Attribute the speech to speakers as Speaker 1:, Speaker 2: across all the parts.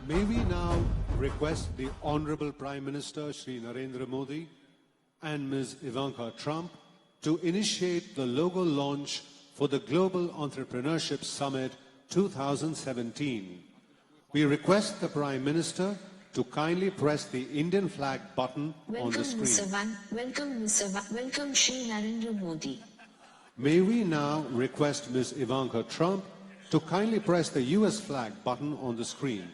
Speaker 1: May we now request the Honorable Prime Minister Shri Narendra Modi and Ms. Ivanka Trump to initiate the logo launch for the Global Entrepreneurship Summit 2017. We request the Prime Minister to kindly press the Indian flag button on the screen.
Speaker 2: Welcome Shri Narendra Modi.
Speaker 1: May we now request Ms. Ivanka Trump to kindly press the US flag button on the screen.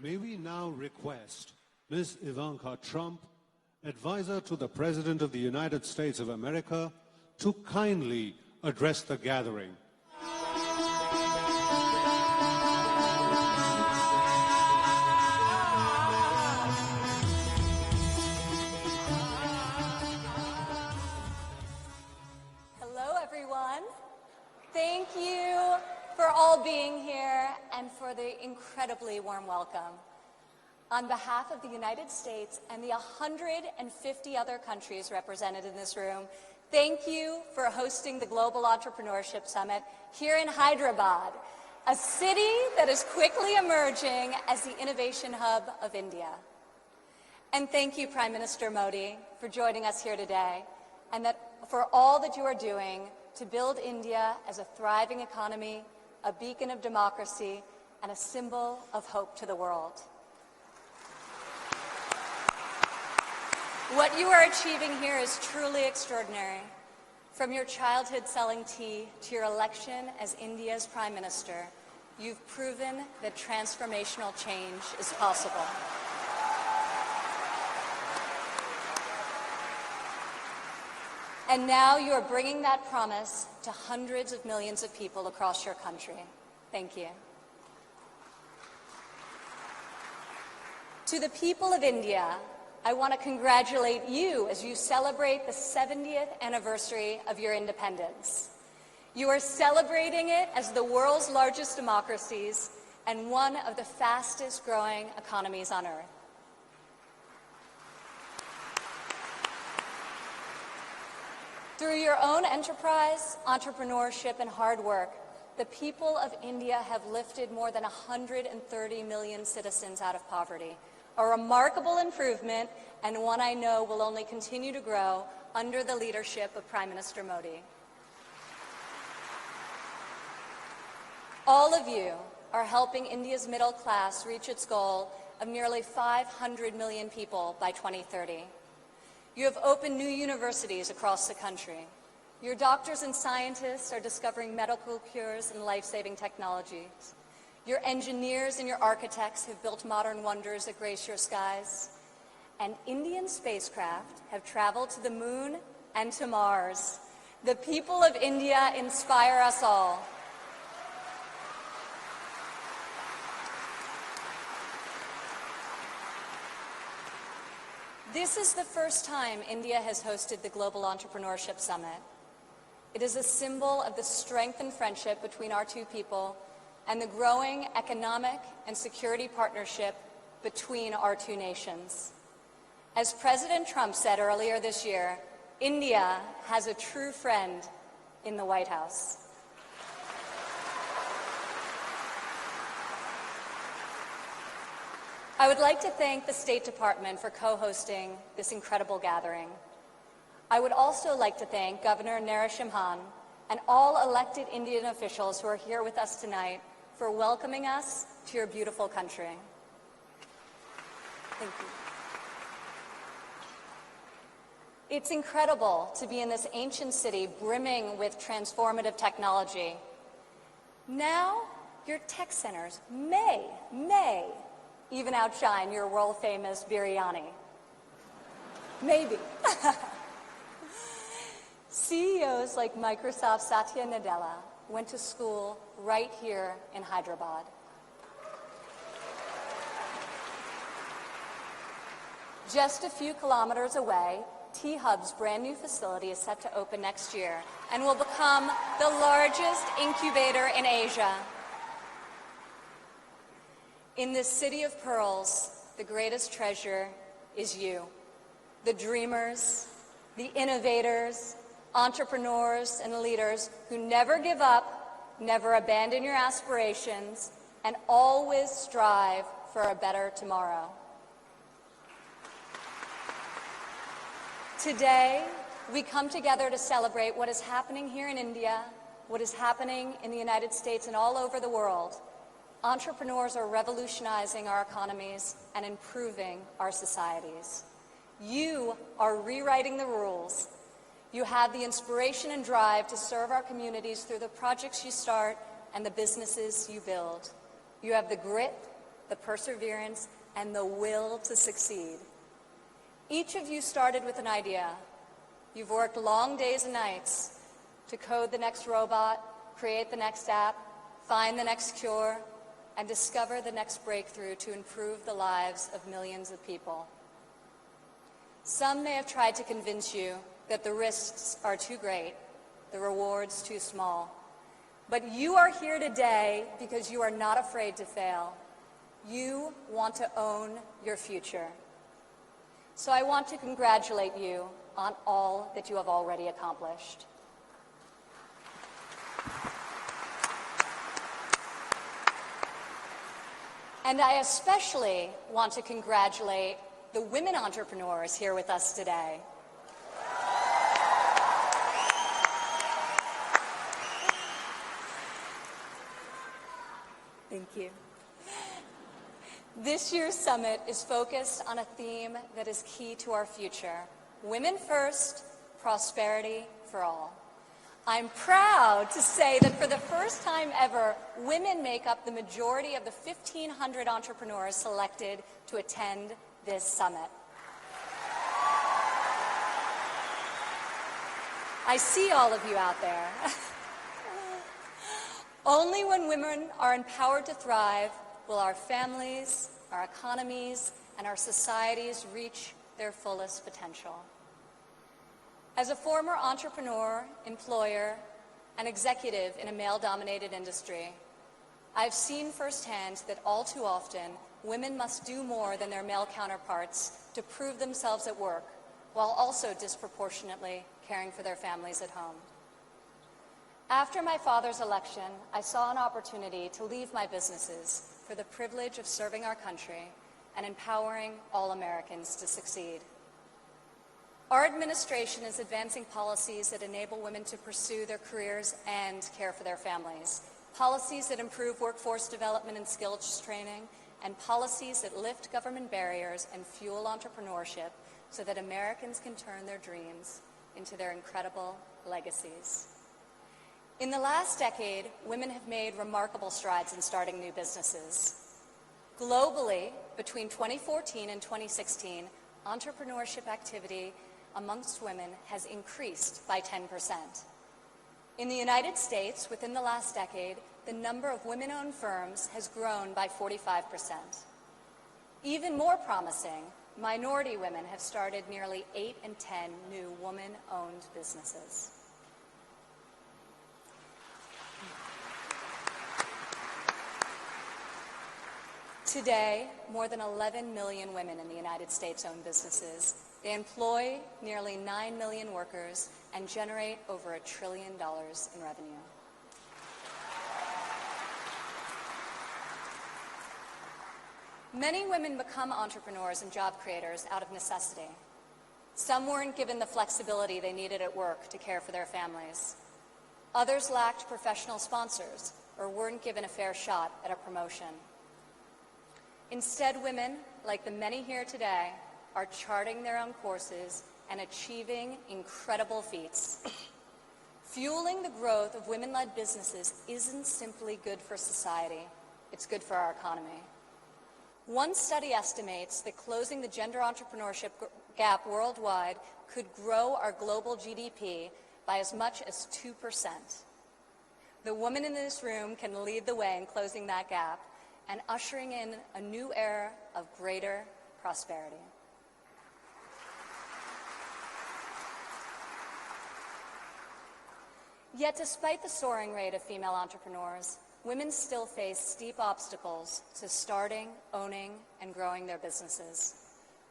Speaker 1: May we now request Ms. Ivanka Trump, advisor to the President of the United States of America, to kindly address the gathering.
Speaker 3: Hello, everyone. Thank you for all being here and for the incredibly warm welcome. On behalf of the United States and the 150 other countries represented in this room, thank you for hosting the Global Entrepreneurship Summit here in Hyderabad, a city that is quickly emerging as the innovation hub of India. And thank you, Prime Minister Modi, for joining us here today, and for all that you are doing to build India as a thriving economy, a beacon of democracy, and a symbol of hope to the world. What you are achieving here is truly extraordinary. From your childhood selling tea to your election as India's Prime Minister, you've proven that transformational change is possible. And now you are bringing that promise to hundreds of millions of people across your country. Thank you. To the people of India, I want to congratulate you as you celebrate the 70th anniversary of your independence. You are celebrating it as the world's largest democracies and one of the fastest growing economies on earth. Through your own enterprise, entrepreneurship, and hard work, the people of India have lifted more than 130 million citizens out of poverty, a remarkable improvement and one I know will only continue to grow under the leadership of Prime Minister Modi. All of you are helping India's middle class reach its goal of nearly 500 million people by 2030. You have opened new universities across the country. Your doctors and scientists are discovering medical cures and life-saving technologies. Your engineers and your architects have built modern wonders that grace your skies. And Indian spacecraft have traveled to the moon and to Mars. The people of India inspire us all. This is the first time India has hosted the Global Entrepreneurship Summit. It is a symbol of the strength and friendship between our two people and the growing economic and security partnership between our two nations. As President Trump said earlier this year, India has a true friend in the White House. I would like to thank the State Department for co-hosting this incredible gathering. I would also like to thank Governor Narasimhan and all elected Indian officials who are here with us tonight for welcoming us to your beautiful country. Thank you. It's incredible to be in this ancient city brimming with transformative technology. Now, your tech centers may even outshine your world-famous biryani. Maybe. CEOs like Microsoft Satya Nadella went to school right here in Hyderabad. Just a few kilometers away, T-Hub's brand new facility is set to open next year and will become the largest incubator in Asia. In this city of pearls, the greatest treasure is you, the dreamers, the innovators, entrepreneurs, and leaders who never give up, never abandon your aspirations, and always strive for a better tomorrow. Today, we come together to celebrate what is happening here in India, what is happening in the United States and all over the world. Entrepreneurs are revolutionizing our economies and improving our societies. You are rewriting the rules. You have the inspiration and drive to serve our communities through the projects you start and the businesses you build. You have the grit, the perseverance, and the will to succeed. Each of you started with an idea. You've worked long days and nights to code the next robot, create the next app, find the next cure, and discover the next breakthrough to improve the lives of millions of people. Some may have tried to convince you that the risks are too great, the rewards too small. But you are here today because you are not afraid to fail. You want to own your future. So I want to congratulate you on all that you have already accomplished. And I especially want to congratulate the women entrepreneurs here with us today. Thank you. This year's summit is focused on a theme that is key to our future: women first, prosperity for all. I'm proud to say that for the first time ever, women make up the majority of the 1,500 entrepreneurs selected to attend this summit. I see all of you out there. Only when women are empowered to thrive will our families, our economies, and our societies reach their fullest potential. As a former entrepreneur, employer, and executive in a male-dominated industry, I've seen firsthand that all too often, women must do more than their male counterparts to prove themselves at work, while also disproportionately caring for their families at home. After my father's election, I saw an opportunity to leave my businesses for the privilege of serving our country and empowering all Americans to succeed. Our administration is advancing policies that enable women to pursue their careers and care for their families, policies that improve workforce development and skills training, and policies that lift government barriers and fuel entrepreneurship so that Americans can turn their dreams into their incredible legacies. In the last decade, women have made remarkable strides in starting new businesses. Globally, between 2014 and 2016, entrepreneurship activity amongst women has increased by 10%. In the United States, within the last decade, the number of women-owned firms has grown by 45%. Even more promising, minority women have started nearly 8 in 10 new woman-owned businesses. Today, more than 11 million women in the United States own businesses. They employ nearly 9 million workers and generate over $1 trillion in revenue. Many women become entrepreneurs and job creators out of necessity. Some weren't given the flexibility they needed at work to care for their families. Others lacked professional sponsors or weren't given a fair shot at a promotion. Instead, women, like the many here today, are charting their own courses and achieving incredible feats. Fueling the growth of women-led businesses isn't simply good for society, it's good for our economy. One study estimates that closing the gender entrepreneurship gap worldwide could grow our global GDP by as much as 2%. The women in this room can lead the way in closing that gap and ushering in a new era of greater prosperity. Yet despite the soaring rate of female entrepreneurs, women still face steep obstacles to starting, owning, and growing their businesses.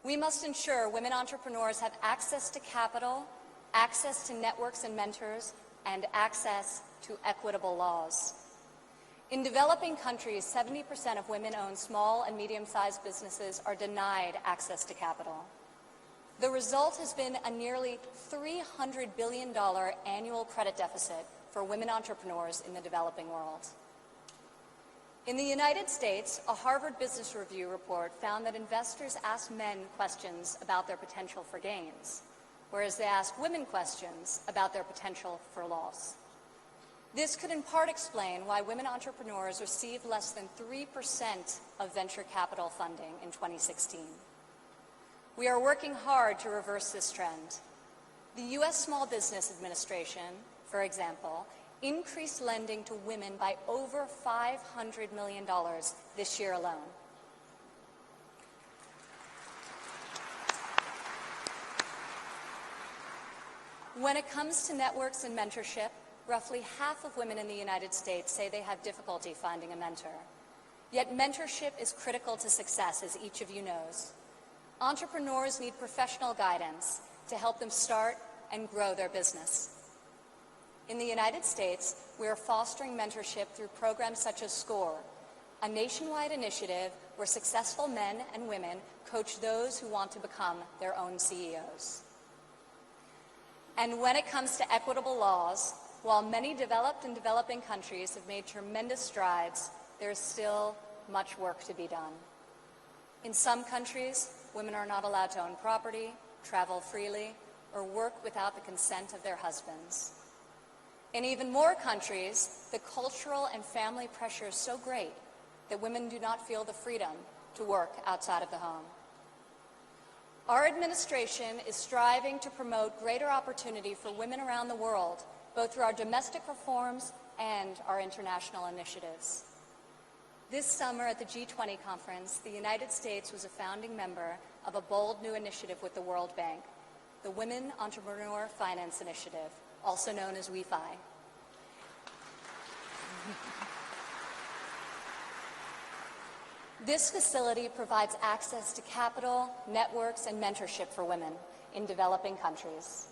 Speaker 3: We must ensure women entrepreneurs have access to capital, access to networks and mentors, and access to equitable laws. In developing countries, 70% of women-owned small and medium-sized businesses are denied access to capital. The result has been a nearly $300 billion annual credit deficit for women entrepreneurs in the developing world. In the United States, a Harvard Business Review report found that investors ask men questions about their potential for gains, whereas they ask women questions about their potential for loss. This could in part explain why women entrepreneurs received less than 3% of venture capital funding in 2016. We are working hard to reverse this trend. The U.S. Small Business Administration, for example, increased lending to women by over $500 million this year alone. When it comes to networks and mentorship, roughly half of women in the United States say they have difficulty finding a mentor. Yet mentorship is critical to success, as each of you knows. Entrepreneurs need professional guidance to help them start and grow their business. In the United States, we are fostering mentorship through programs such as SCORE, a nationwide initiative where successful men and women coach those who want to become their own CEOs. And when it comes to equitable laws, while many developed and developing countries have made tremendous strides, there is still much work to be done. In some countries, women are not allowed to own property, travel freely, or work without the consent of their husbands. In even more countries, the cultural and family pressure is so great that women do not feel the freedom to work outside of the home. Our administration is striving to promote greater opportunity for women around the world, both through our domestic reforms and our international initiatives. This summer at the G20 conference, the United States was a founding member of a bold new initiative with the World Bank, the Women Entrepreneur Finance Initiative, also known as WEFI. This facility provides access to capital, networks, and mentorship for women. in developing countries.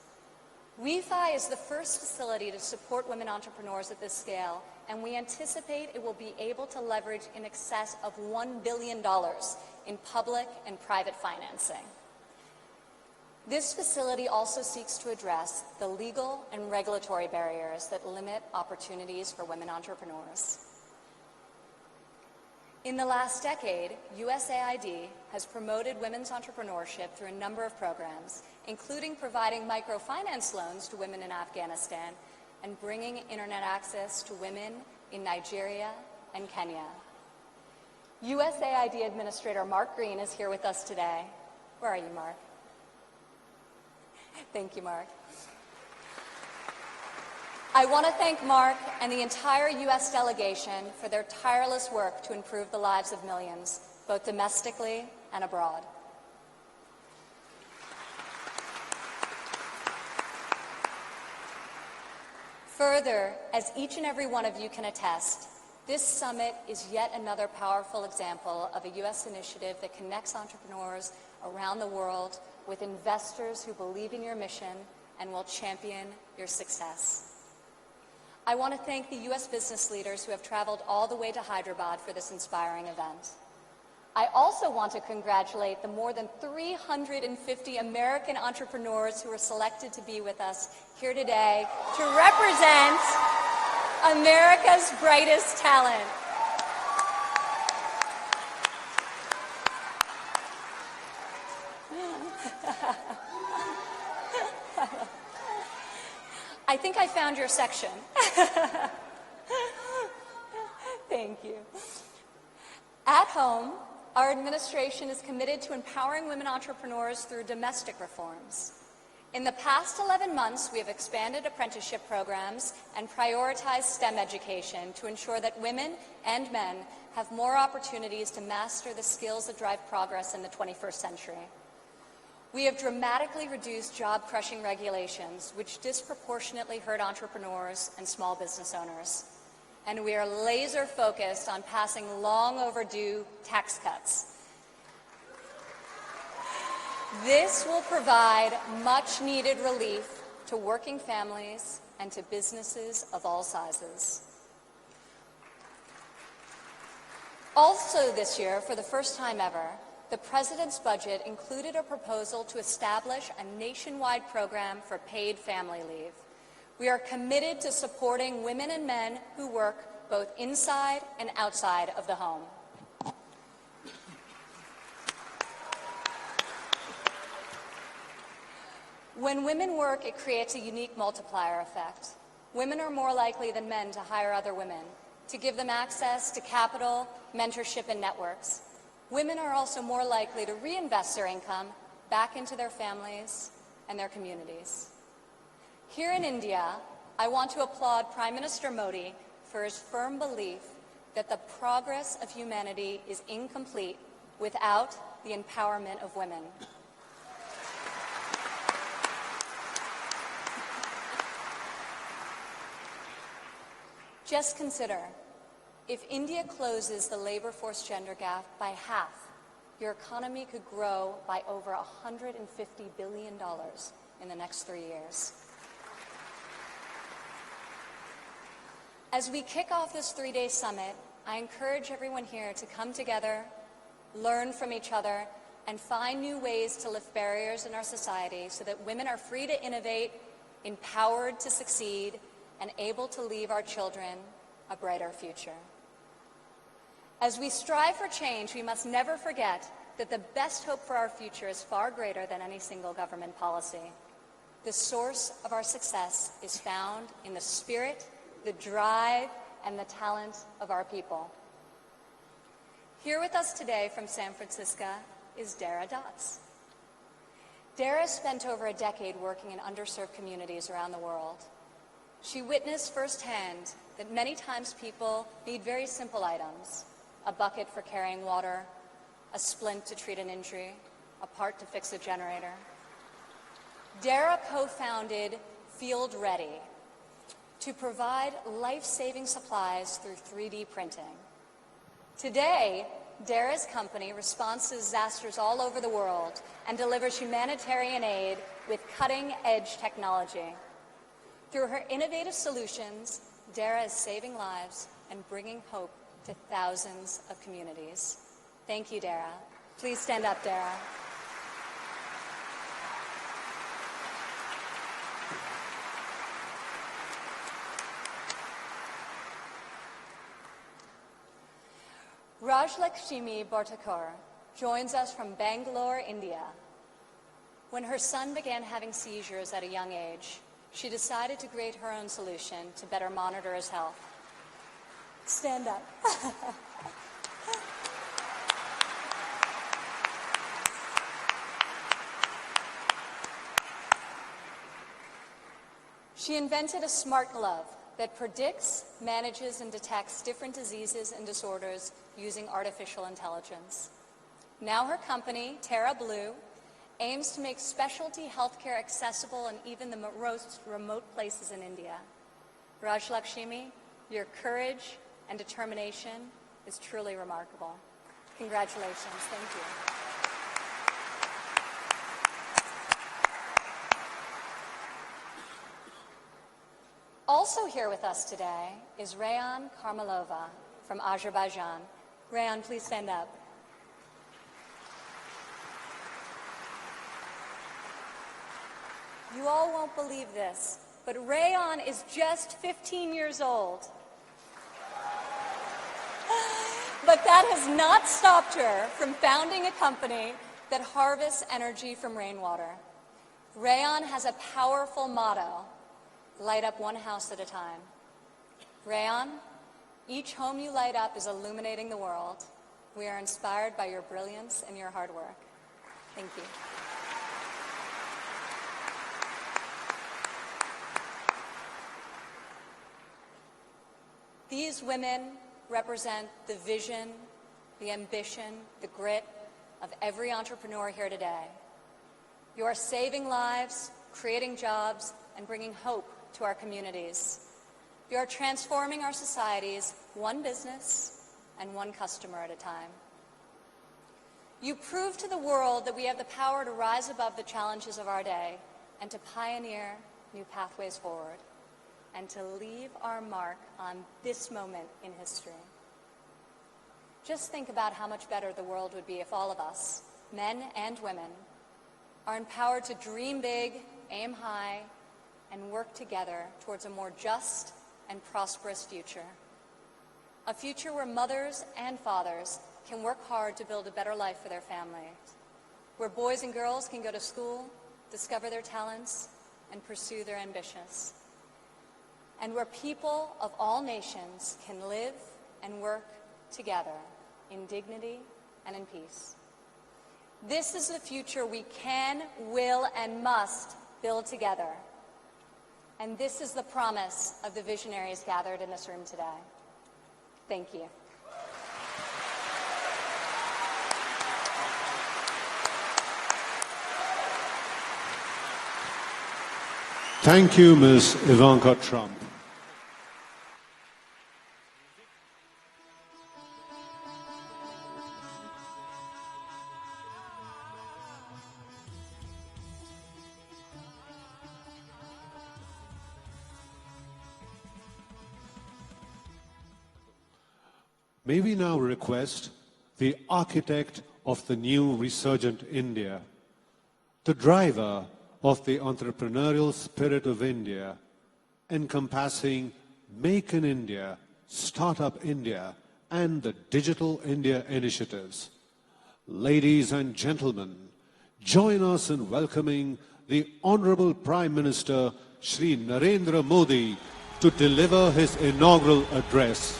Speaker 3: WeFi is the first facility to support women entrepreneurs at this scale, and we anticipate it will be able to leverage in excess of $1 billion in public and private financing. This facility also seeks to address the legal and regulatory barriers that limit opportunities for women entrepreneurs. In the last decade, USAID has promoted women's entrepreneurship through a number of programs, including providing microfinance loans to women in Afghanistan and bringing internet access to women in Nigeria and Kenya. USAID Administrator Mark Green is here with us today. Where are you, Mark? Thank you, Mark. I want to thank Mark and the entire U.S. delegation for their tireless work to improve the lives of millions, both domestically and abroad. Further, as each and every one of you can attest, this summit is yet another powerful example of a U.S. initiative that connects entrepreneurs around the world with investors who believe in your mission and will champion your success. I want to thank the U.S. business leaders who have traveled all the way to Hyderabad for this inspiring event. I also want to congratulate the more than 350 American entrepreneurs who were selected to be with us here today to represent America's brightest talent. I think I found your section. Thank you. At home, our administration is committed to empowering women entrepreneurs through domestic reforms. In the past 11 months, we have expanded apprenticeship programs and prioritized STEM education to ensure that women and men have more opportunities to master the skills that drive progress in the 21st century. We have dramatically reduced job-crushing regulations, which disproportionately hurt entrepreneurs and small business owners. And we are laser-focused on passing long-overdue tax cuts. This will provide much-needed relief to working families and to businesses of all sizes. Also this year, for the first time ever, the President's budget included a proposal to establish a nationwide program for paid family leave. We are committed to supporting women and men who work both inside and outside of the home. When women work, it creates a unique multiplier effect. Women are more likely than men to hire other women, to give them access to capital, mentorship, and networks. Women are also more likely to reinvest their income back into their families and their communities. Here in India, I want to applaud Prime Minister Modi for his firm belief that the progress of humanity is incomplete without the empowerment of women. Just consider, if India closes the labor force gender gap by half, your economy could grow by over $150 billion in the next 3 years. As we kick off this 3-day summit, I encourage everyone here to come together, learn from each other, and find new ways to lift barriers in our society so that women are free to innovate, empowered to succeed, and able to leave our children a brighter future. As we strive for change, we must never forget that the best hope for our future is far greater than any single government policy. The source of our success is found in the spirit, the drive, and the talent of our people. Here with us today from San Francisco is Dara Dotz. Dara spent over a decade working in underserved communities around the world. She witnessed firsthand that many times people need very simple items: a bucket for carrying water, a splint to treat an injury, a part to fix a generator. Dara co-founded Field Ready to provide life-saving supplies through 3D printing. Today, Dara's company responds to disasters all over the world and delivers humanitarian aid with cutting-edge technology. Through her innovative solutions, Dara is saving lives and bringing hope to thousands of communities. Thank you, Dara. Please stand up, Dara. Rajlakshmi Bhartakar joins us from Bangalore, India. When her son began having seizures at a young age, she decided to create her own solution to better monitor his health. Stand up. She invented a smart glove that predicts, manages, and detects different diseases and disorders using artificial intelligence. Now her company, Terra Blue, aims to make specialty healthcare accessible in even the most remote places in India. Rajlakshmi, your courage and determination is truly remarkable. Congratulations. Thank you. Also here with us today is Rayan Karmalova from Azerbaijan. Rayan, please stand up. You all won't believe this, but Rayan is just 15 years old. But that has not stopped her from founding a company that harvests energy from rainwater. Rayan has a powerful motto: light up one house at a time. Rayan, each home you light up is illuminating the world. We are inspired by your brilliance and your hard work. Thank you. These women represent the vision, the ambition, the grit of every entrepreneur here today. You are saving lives, creating jobs, and bringing hope to our communities. You are transforming our societies one business and one customer at a time. You prove to the world that we have the power to rise above the challenges of our day and to pioneer new pathways forward and to leave our mark on this moment in history. Just think about how much better the world would be if all of us, men and women, are empowered to dream big, aim high, and work together towards a more just and prosperous future. A future where mothers and fathers can work hard to build a better life for their families, where boys and girls can go to school, discover their talents, and pursue their ambitions, and where people of all nations can live and work together in dignity and in peace. This is the future we can, will, and must build together. And this is the promise of the visionaries gathered in this room today. Thank you.
Speaker 1: Thank you, Ms. Ivanka Trump. May we now request the architect of the new resurgent India, the driver of the entrepreneurial spirit of India, encompassing Make in India, Startup India, and the Digital India initiatives. Ladies and gentlemen, join us in welcoming the Honorable Prime Minister Shri Narendra Modi to deliver his inaugural address.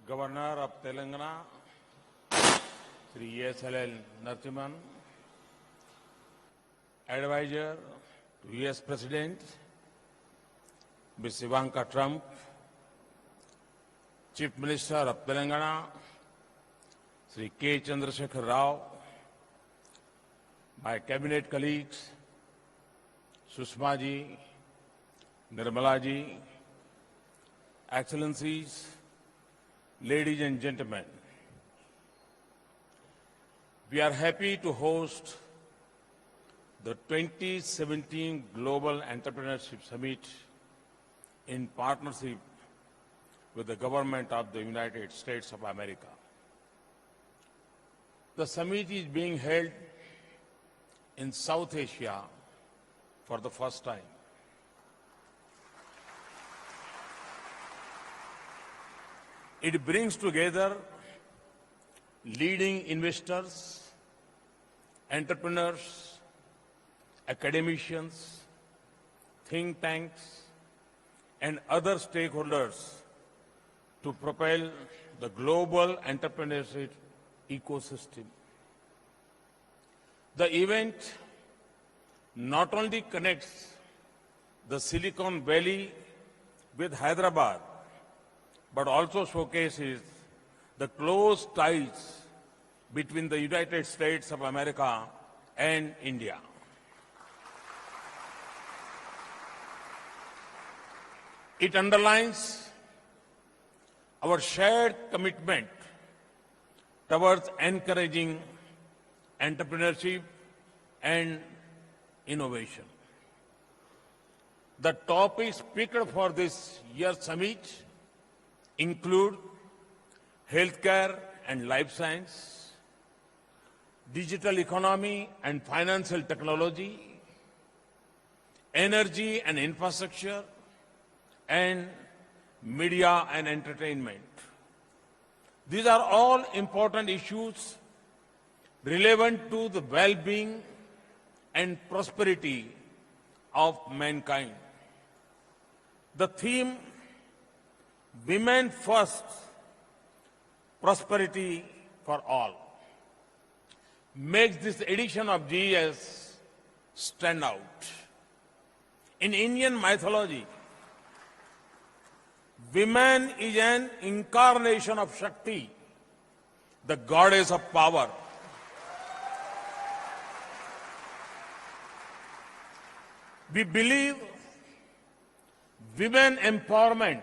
Speaker 4: Governor of Telangana, Sri SLL Narasimhan, advisor to US President, Ms. Ivanka Trump, Chief Minister of Telangana, Sri K. Chandrasekhar Rao, my cabinet colleagues, Sushma ji, Nirmala ji, Excellencies, ladies and gentlemen, we are happy to host the 2017 Global Entrepreneurship Summit in partnership with the government of the United States of America. The summit is being held in South Asia for the first time. It brings together leading investors, entrepreneurs, academicians, think tanks, and other stakeholders to propel the global entrepreneurship ecosystem. The event not only connects the Silicon Valley with Hyderabad, but also showcases the close ties between the United States of America and India. It underlines our shared commitment towards encouraging entrepreneurship and innovation. The topics picked for this year's summit include healthcare and life science, digital economy and financial technology, energy and infrastructure, and media and entertainment. These are all important issues relevant to the well-being and prosperity of mankind. The theme, Women First, Prosperity for All, makes this edition of GES stand out. In Indian mythology, woman is an incarnation of Shakti, the goddess of power. We believe women empowerment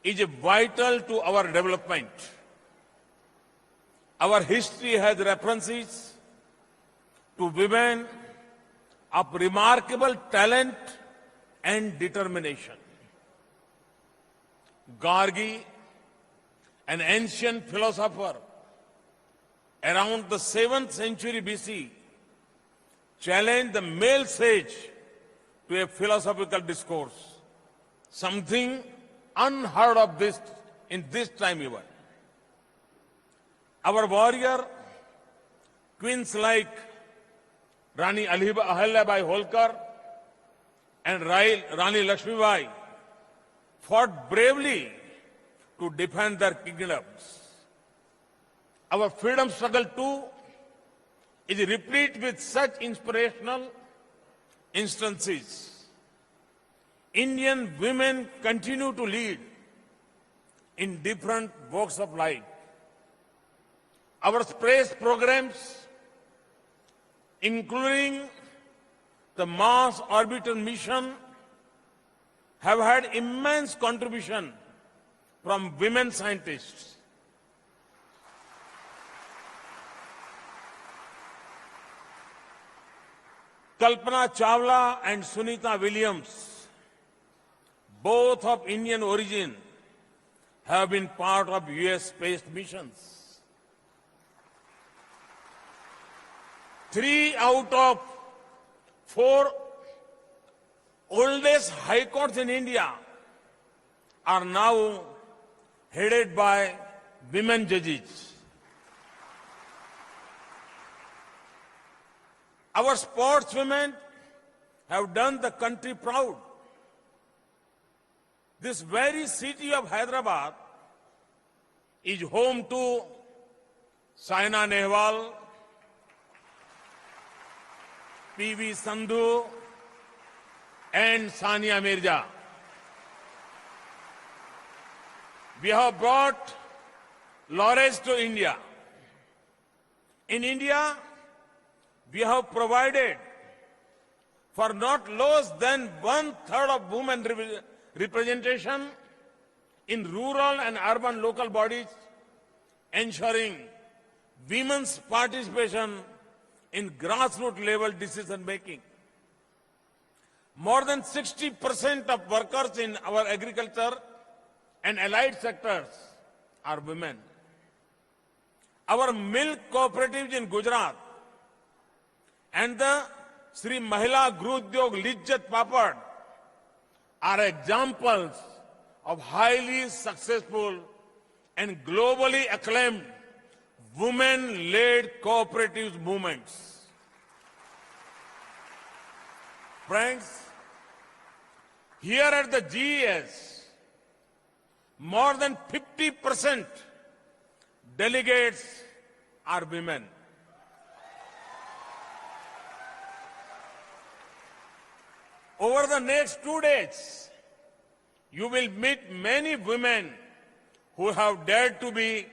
Speaker 4: is vital to our development. Our history has references to women of remarkable talent and determination. Gargi, an ancient philosopher around the 7th century BC, challenged the male sage to a philosophical discourse, something unheard of this in this time even. Our warrior queens like Rani Ahilyabai Holkar and Rani Lakshmibai fought bravely to defend their kingdoms. Our freedom struggle too is replete with such inspirational instances. Indian women continue to lead in different walks of life. Our space programs, including the Mars orbital mission, have had immense contribution from women scientists. Kalpana Chawla and Sunita Williams, both of Indian origin, have been part of US space missions. 3 out of 4 oldest high courts in India are now headed by women judges. Our sportswomen have done the country proud. This very city of Hyderabad is home to Saina Nehwal, PV Sandhu, and Sania Mirza. We have brought laurels to India. In India, we have provided for not less than 1/3 of women representation in rural and urban local bodies, ensuring women's participation in grassroots level decision making. More than 60% of workers in our agriculture and allied sectors are women. Our milk cooperatives in Gujarat and the Sri Mahila Grudyog Lijjat Papad are examples of highly successful and globally acclaimed women-led cooperative movements. Friends, here at the GES, more than 50% delegates are women. Over the next 2 days, you will meet many women who have dared to be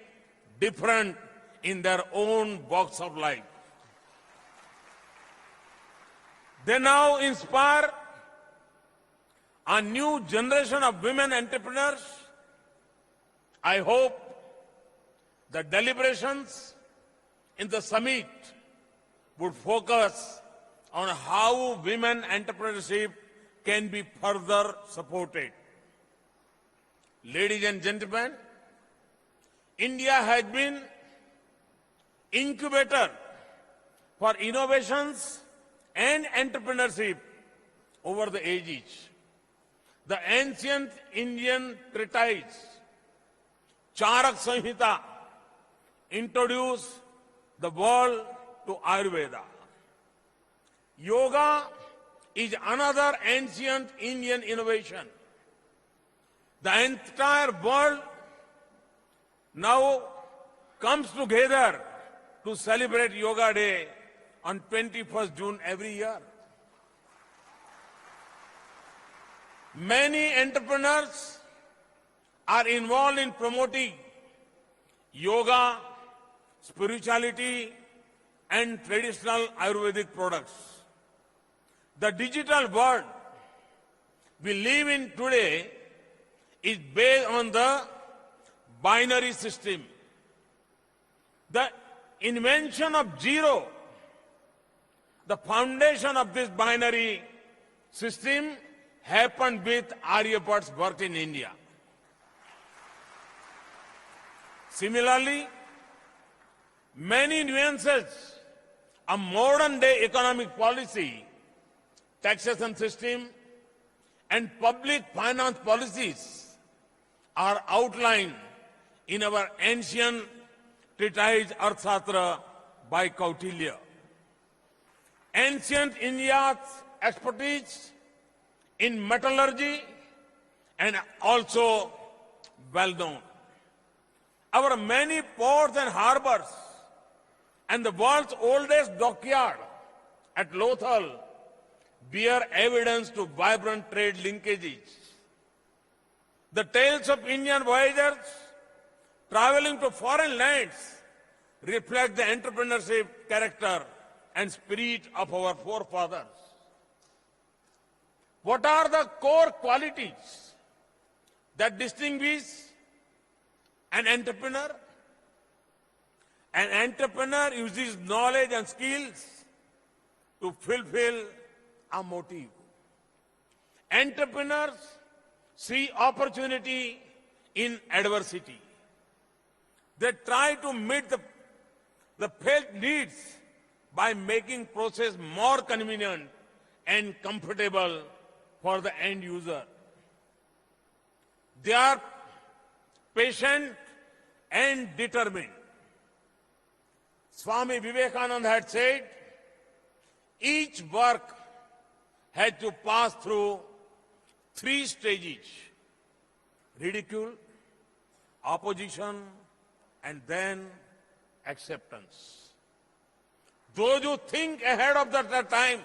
Speaker 4: different in their own walks of life. They now inspire a new generation of women entrepreneurs. I hope the deliberations in the summit would focus on how women entrepreneurship can be further supported. Ladies and gentlemen, India has been incubator for innovations and entrepreneurship over the ages. The ancient Indian treatise Charak Samhita introduced the world to Ayurveda. Yoga is another ancient Indian innovation. The entire world now comes together to celebrate Yoga Day on 21st June every year. Many entrepreneurs are involved in promoting yoga, spirituality, and traditional Ayurvedic products. The digital world we live in today is based on the binary system. The invention of zero, the foundation of this binary system, happened with Aryabhat's birth in India. Similarly, many nuances of modern-day economic policy, taxation system, and public finance policies are outlined in our ancient treatise Arthashastra by Kautilya. Ancient India's expertise in metallurgy and also well known. Our many ports and harbors and the world's oldest dockyard at Lothal bear evidence to vibrant trade linkages. The tales of Indian voyagers traveling to foreign lands reflect the entrepreneurship character and spirit of our forefathers. What are the core qualities that distinguish an entrepreneur? An entrepreneur uses knowledge and skills to fulfill a motive. Entrepreneurs see opportunity in adversity. They try to meet the felt needs by making process more convenient and comfortable for the end user. They are patient and determined. Swami Vivekananda had said, each work had to pass through 3 stages: ridicule, opposition, and then acceptance. Those who think ahead of the time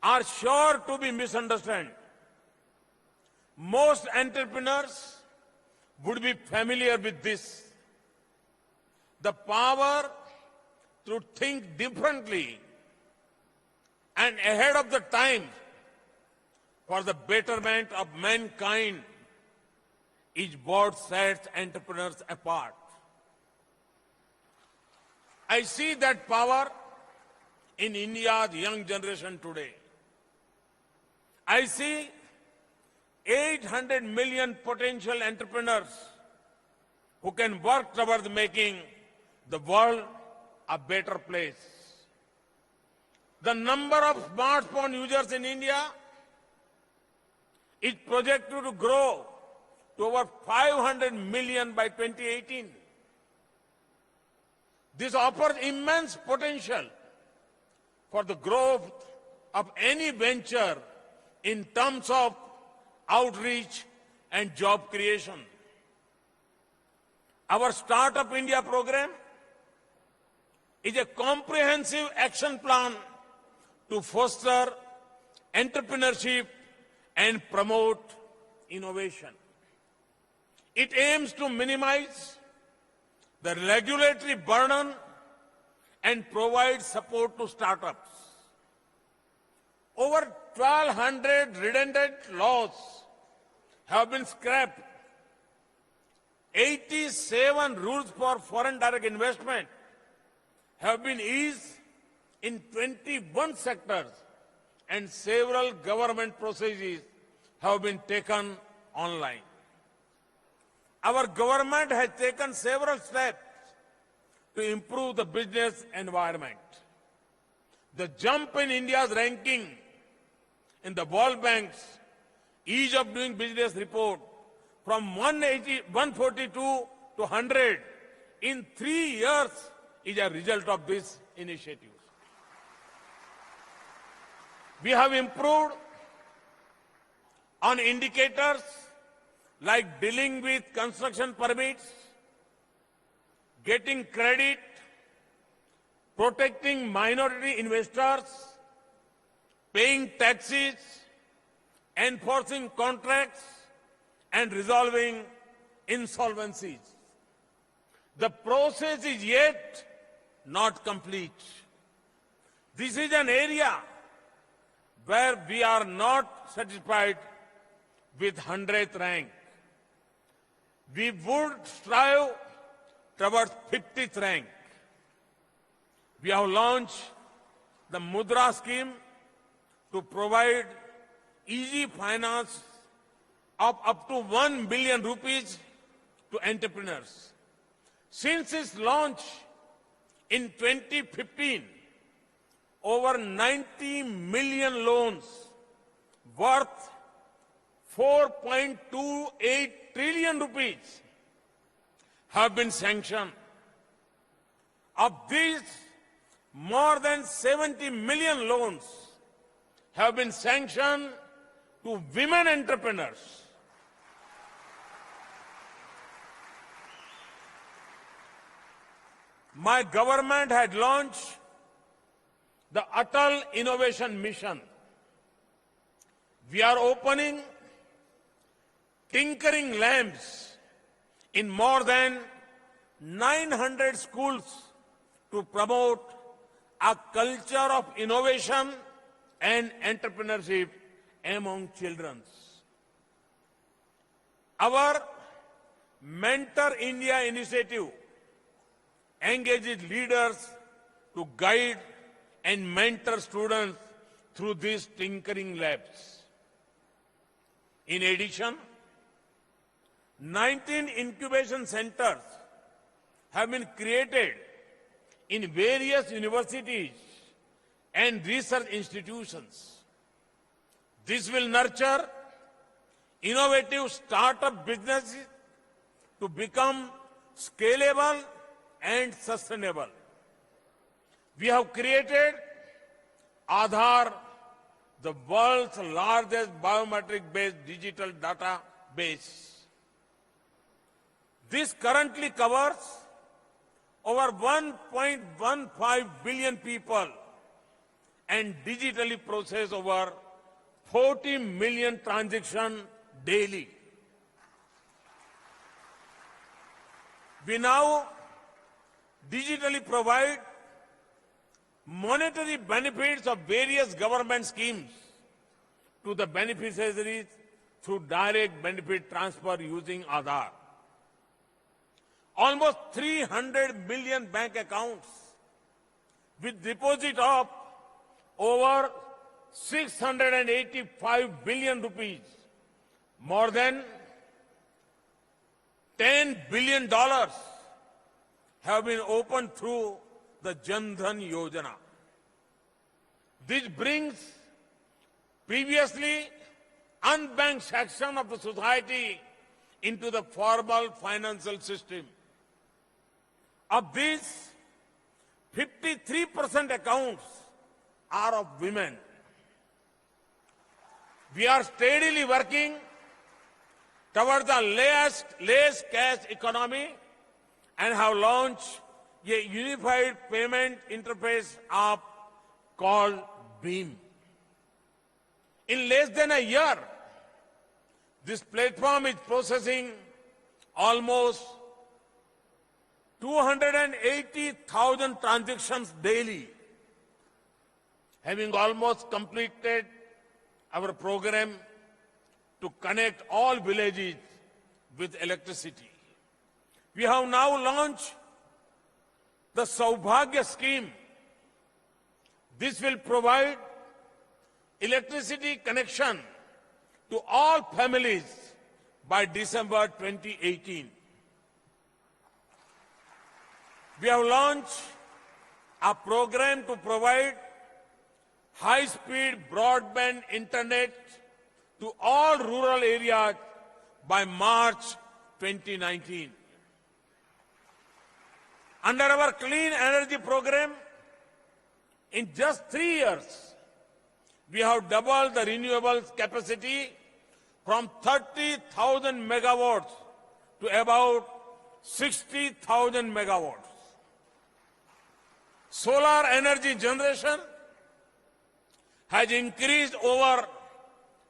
Speaker 4: are sure to be misunderstood. Most entrepreneurs would be familiar with this. The power to think differently and ahead of the time for the betterment of mankind is what sets entrepreneurs apart. I see that power in India's young generation today. I see 800 million potential entrepreneurs who can work towards making the world a better place. The number of smartphone users in India is projected to grow to over 500 million by 2018. This offers immense potential for the growth of any venture in terms of outreach and job creation. Our Startup India program is a comprehensive action plan to foster entrepreneurship and promote innovation. It aims to minimize the regulatory burden and provide support to startups. Over 1,200 redundant laws have been scrapped. 87 rules for foreign direct investment have been eased in 21 sectors, and several government processes have been taken online. Our government has taken several steps to improve the business environment. The jump in India's ranking in the World Bank's Ease of Doing Business report from 142 to 100 in 3 years is a result of this initiative. We have improved on indicators like dealing with construction permits, getting credit, protecting minority investors, paying taxes, enforcing contracts, and resolving insolvencies. The process is yet not complete. This is an area where we are not satisfied with 100th rank. We would strive towards 50th rank. We have launched the Mudra scheme to provide easy finance of up to 1 billion rupees to entrepreneurs. Since its launch in 2015, over 90 million loans worth 4.28 trillion rupees have been sanctioned. Of these, more than 70 million loans have been sanctioned to women entrepreneurs. My government had launched the Atal Innovation Mission. We are opening tinkering labs in more than 900 schools to promote a culture of innovation and entrepreneurship among children. Our Mentor India initiative engages leaders to guide and mentor students through these tinkering labs. In addition, 19 incubation centers have been created in various universities and research institutions. This will nurture innovative startup businesses to become scalable and sustainable. We have created Aadhaar, the world's largest biometric-based digital database. This currently covers over 1.15 billion people and digitally process over 40 million transactions daily. We now digitally provide monetary benefits of various government schemes to the beneficiaries through direct benefit transfer using Aadhaar. Almost 300 million bank accounts with deposit of over 685 billion rupees, more than $10 billion have been opened through the Jan Dhan Yojana. This brings previously unbanked section of the society into the formal financial system. Of these, 53% accounts are of women. We are steadily working towards the less cash economy and have launched a unified payment interface app called BEAM. In less than a year, this platform is processing almost 280,000 transactions daily, having almost completed our program to connect all villages with electricity. We have now launched the Saubhagya scheme. This will provide electricity connection to all families by December 2018. We have launched a program to provide high-speed broadband internet to all rural areas by March 2019. Under our clean energy program, in just 3 years, we have doubled the renewables capacity from 30,000 megawatts to about 60,000 megawatts. Solar energy generation has increased over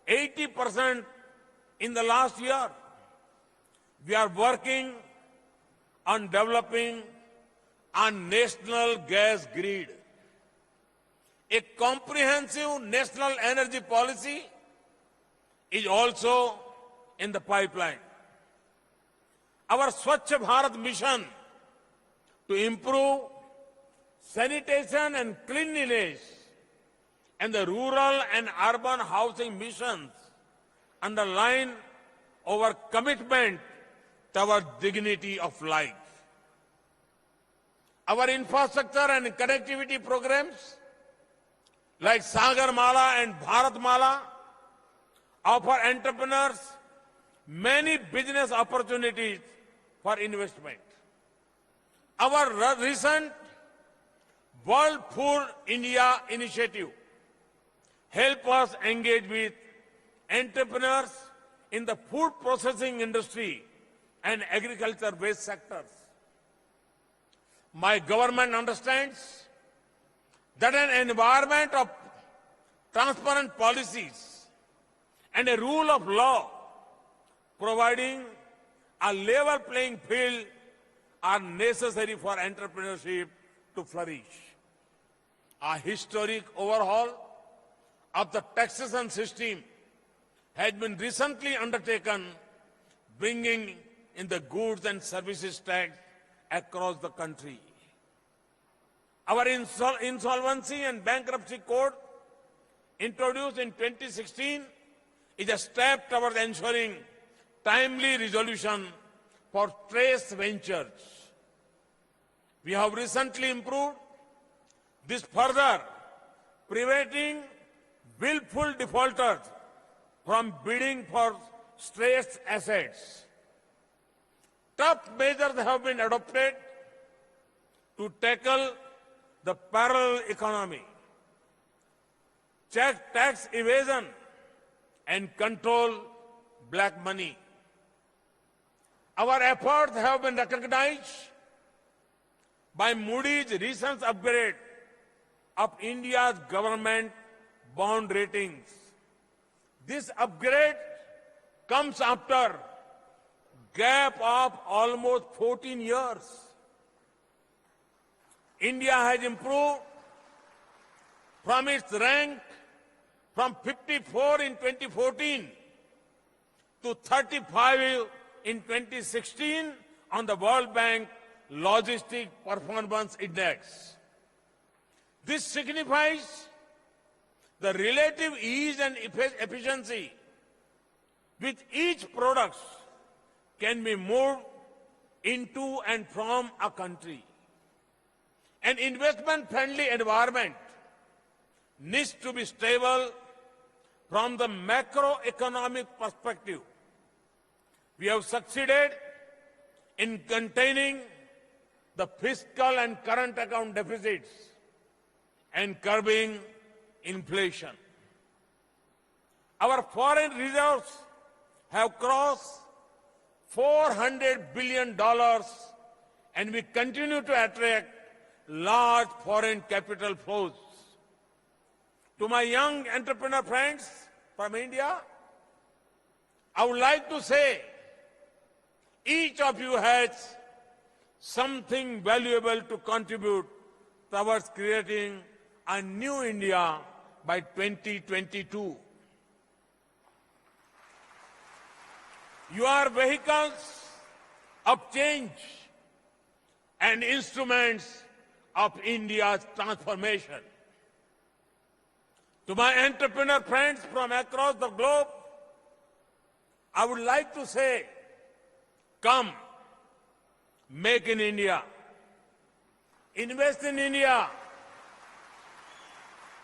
Speaker 4: 80% in the last year. We are working on developing a national gas grid. A comprehensive national energy policy is also in the pipeline. Our Swachh Bharat mission to improve sanitation and cleanliness and the rural and urban housing missions underline our commitment toward dignity of life. Our infrastructure and connectivity programs like Sagar Mala and Bharat Mala offer entrepreneurs many business opportunities for investment. Our recent World Food India initiative help us engage with entrepreneurs in the food processing industry and agriculture-based sectors. My government understands that an environment of transparent policies and a rule of law providing a level playing field are necessary for entrepreneurship to flourish. A historic overhaul of the taxation system has been recently undertaken, bringing in the goods and services tax across the country. Our insolvency and bankruptcy code, introduced in 2016, is a step towards ensuring timely resolution for stressed ventures. We have recently improved this further, preventing willful defaulters from bidding for stressed assets. Tough measures have been adopted to tackle the parallel economy, check tax evasion, and control black money. Our efforts have been recognized by Moody's recent upgrade of India's government bond ratings. This upgrade comes after gap of almost 14 years. India has improved from its rank from 54 in 2014 to 35 in 2016 on the World Bank Logistic Performance Index. This signifies the relative ease and efficiency with each product can be moved into and from a country. An investment-friendly environment needs to be stable from the macroeconomic perspective. We have succeeded in containing the fiscal and current account deficits and curbing inflation. Our foreign reserves have crossed $400 billion and we continue to attract large foreign capital flows. To my young entrepreneur friends from India, I would like to say each of you has something valuable to contribute towards creating a new India by 2022. You are vehicles of change and instruments of India's transformation. To my entrepreneur friends from across the globe, I would like to say, come, make in India, invest in India,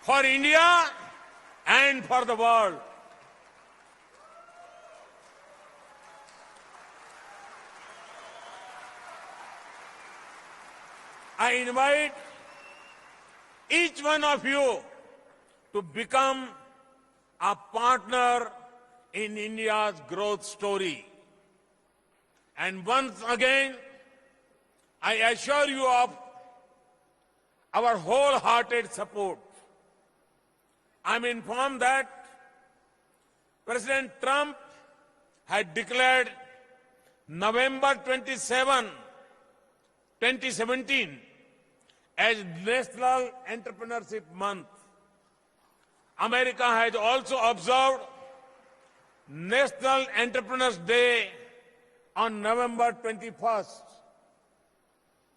Speaker 4: for India and for the world. I invite each one of you to become a partner in India's growth story. And once again, I assure you of our wholehearted support. I'm informed that President Trump had declared November 27, 2017 as National Entrepreneurship Month. America has also observed National Entrepreneurs Day on November 21st.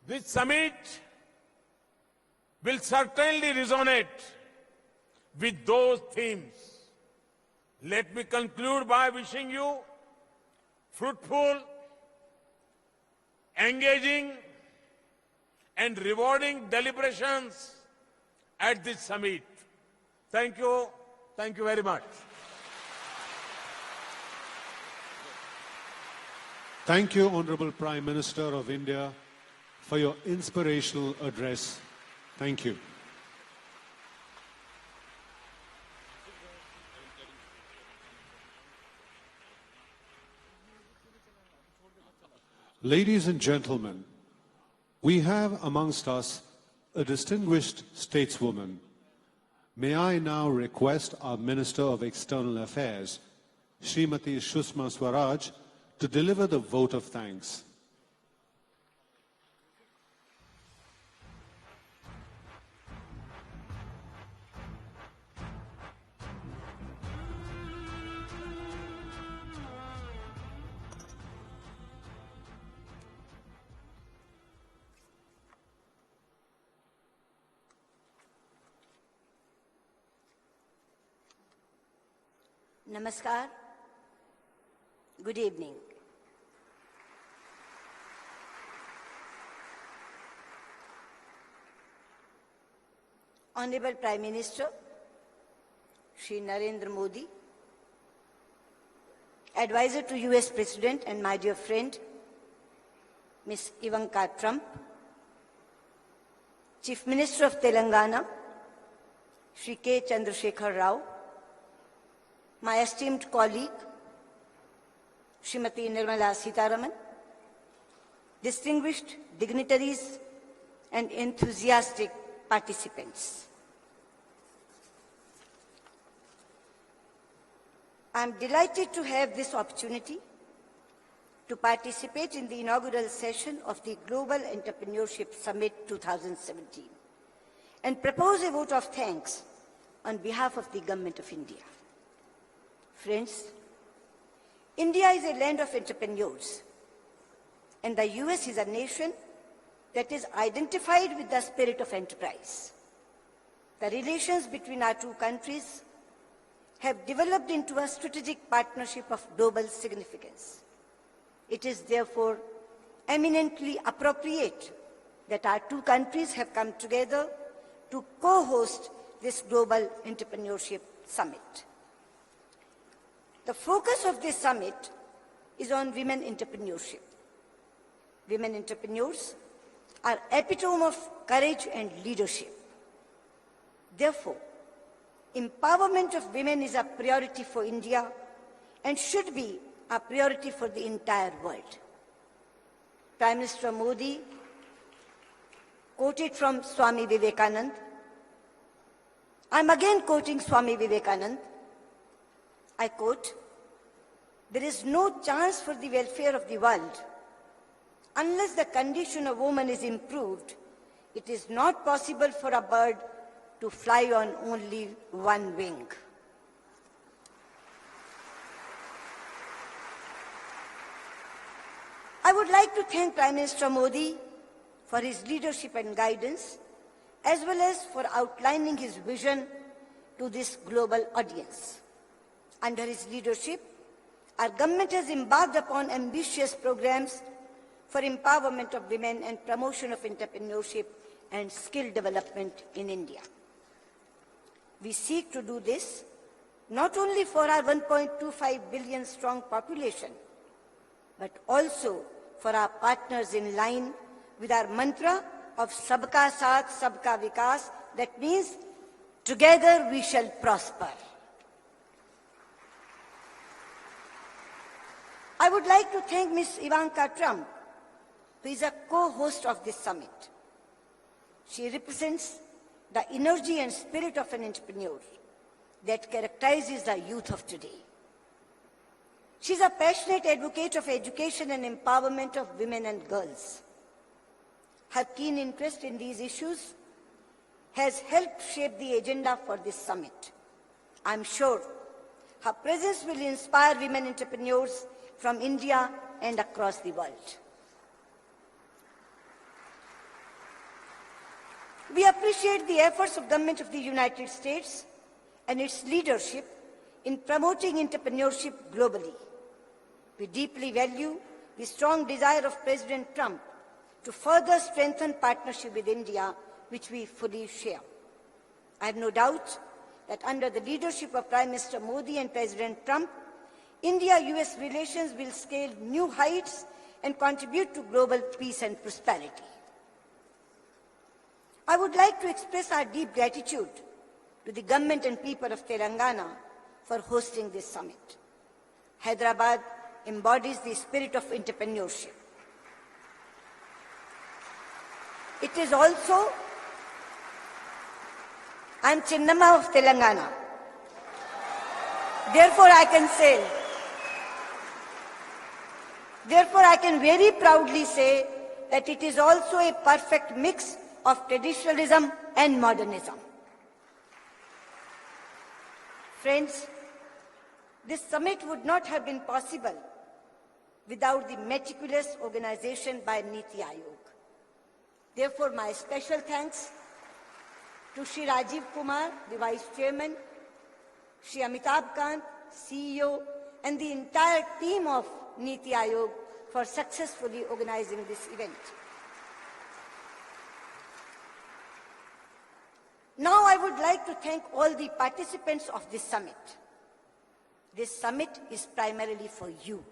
Speaker 4: This summit will certainly resonate with those themes. Let me conclude by wishing you fruitful, engaging, and rewarding deliberations at this summit. Thank you. Thank you very much.
Speaker 1: Thank you, Honorable Prime Minister of India, for your inspirational address. Thank you. Ladies and gentlemen, we have amongst us a distinguished stateswoman. May I now request our Minister of External Affairs, Srimati Sushma Swaraj, to deliver the vote of thanks.
Speaker 5: Namaskar. Good evening. Honorable Prime Minister, Shri Narendra Modi, Advisor to US President and my dear friend, Ms. Ivanka Trump, Chief Minister of Telangana, Shri K. Chandrasekhar Rao, my esteemed colleague, Srimati Nirmala Sitharaman, distinguished dignitaries and enthusiastic participants. I am delighted to have this opportunity to participate in the inaugural session of the Global Entrepreneurship Summit 2017 and propose a vote of thanks on behalf of the Government of India. Friends, India is a land of entrepreneurs, and the US is a nation that is identified with the spirit of enterprise. The relations between our two countries have developed into a strategic partnership of global significance. It is therefore eminently appropriate that our two countries have come together to co-host this Global Entrepreneurship Summit. The focus of this summit is on women entrepreneurship. Women entrepreneurs are epitome of courage and leadership. Therefore, empowerment of women is a priority for India and should be a priority for the entire world. Prime Minister Modi quoted from Swami Vivekananda. I'm again quoting Swami Vivekananda. I quote, "There is no chance for the welfare of the world unless the condition of woman is improved. It is not possible for a bird to fly on only one wing." I would like to thank Prime Minister Modi for his leadership and guidance, as well as for outlining his vision to this global audience. Under his leadership, our government has embarked upon ambitious programs for empowerment of women and promotion of entrepreneurship and skill development in India. We seek to do this not only for our 1.25 billion strong population, but also for our partners in line with our mantra of Sabka Saath, Sabka Vikas. That means together we shall prosper. I would like to thank Ms. Ivanka Trump, who is a co-host of this summit. She represents the energy and spirit of an entrepreneur that characterizes the youth of today. She is a passionate advocate of education and empowerment of women and girls. Her keen interest in these issues has helped shape the agenda for this summit. I'm sure her presence will inspire women entrepreneurs from India and across the world. We appreciate the efforts of the Government of the United States and its leadership in promoting entrepreneurship globally. We deeply value the strong desire of President Trump to further strengthen partnership with India, which we fully share. I have no doubt that under the leadership of Prime Minister Modi and President Trump, India-US relations will scale new heights and contribute to global peace and prosperity. I would like to express our deep gratitude to the government and people of Telangana for hosting this summit. Hyderabad embodies the spirit of entrepreneurship. It is also, I am Chinnamma of Telangana. Therefore, I can very proudly say that it is also a perfect mix of traditionalism and modernism. Friends, this summit would not have been possible without the meticulous organization by Niti Aayog. Therefore, my special thanks to Shri Rajiv Kumar, the Vice Chairman, Shri Amitabh Kant, CEO, and the entire team of Niti Aayog for successfully organizing this event. Now I would like to thank all the participants of this summit. This summit is primarily for you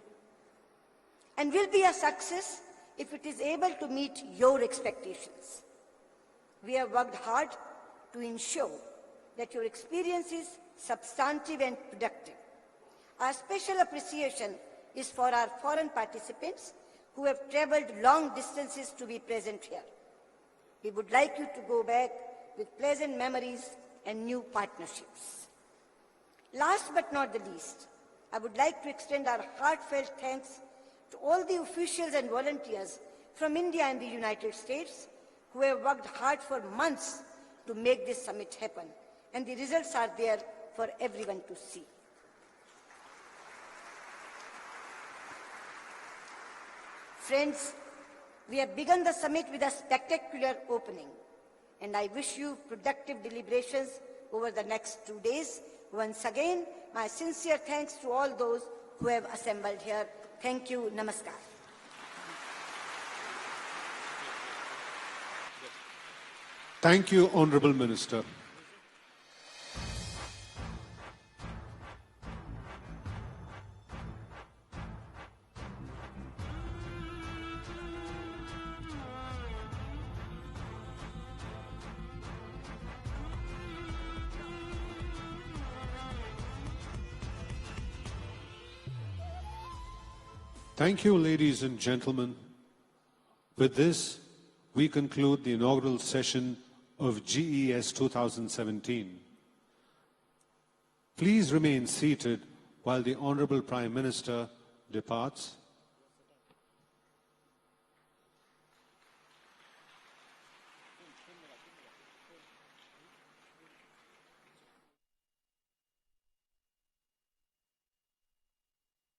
Speaker 5: and will be a success if it is able to meet your expectations. We have worked hard to ensure that your experience is substantive and productive. Our special appreciation is for our foreign participants who have traveled long distances to be present here. We would like you to go back with pleasant memories and new partnerships. Last but not the least, I would like to extend our heartfelt thanks to all the officials and volunteers from India and the United States who have worked hard for months to make this summit happen. And the results are there for everyone to see. Friends, we have begun the summit with a spectacular opening, and I wish you productive deliberations over the next 2 days. Once again, my sincere thanks to all those who have assembled here. Thank you. Namaskar.
Speaker 1: Thank you, Honorable Minister. Thank you, ladies and gentlemen. With this, we conclude the inaugural session of GES 2017. Please remain seated while the Honorable Prime Minister departs.